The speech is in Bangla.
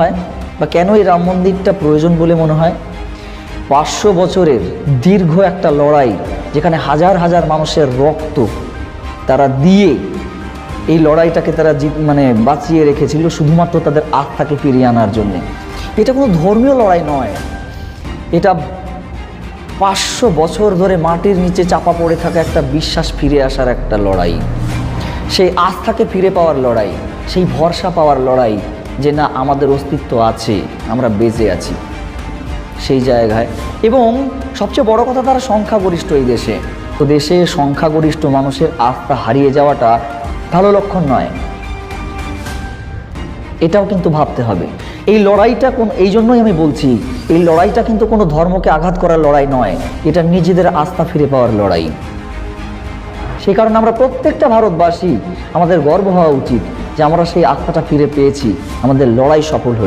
হয় বা কেন এই রাম মন্দিরটা প্রয়োজন বলে মনে হয়? 500 বছরের দীর্ঘ একটা লড়াই, যেখানে হাজার হাজার মানুষের রক্ত তারা দিয়ে এই লড়াইটাকে তারা বাঁচিয়ে রেখেছিল শুধুমাত্র তাদের আত্মাকে ফিরিয়ে আনার জন্যে। এটা কোনো ধর্মীয় লড়াই নয়, এটা 500 বছর ধরে মাটির নিচে চাপা পড়ে থাকা একটা বিশ্বাস ফিরে আসার একটা লড়াই, সেই আস্থাকে ফিরে পাওয়ার লড়াই, সেই ভরসা পাওয়ার লড়াই যে না, আমাদের অস্তিত্ব আছে, আমরা বেঁচে আছি সেই জায়গায়। এবং সবচেয়ে বড় কথা, তারা সংখ্যাগরিষ্ঠ এই দেশে। তো দেশে সংখ্যাগরিষ্ঠ মানুষের আস্থা হারিয়ে যাওয়াটা ভালো লক্ষণ নয়, এটাও কিন্তু ভাবতে হবে। এই লড়াইটা এই জন্যই আমি বলছি, এই লড়াইটা কিন্তু কোনো ধর্মকে আঘাত করার লড়াই নয়, এটা নিজেদের আস্থা ফিরে পাওয়ার লড়াই। সেই কারণে আমরা প্রত্যেকটা ভারতবাসী, আমাদের গর্ব হওয়া উচিত যে আমরা সেই আস্থাটা ফিরে পেয়েছি, আমাদের লড়াই সফল হয়েছে।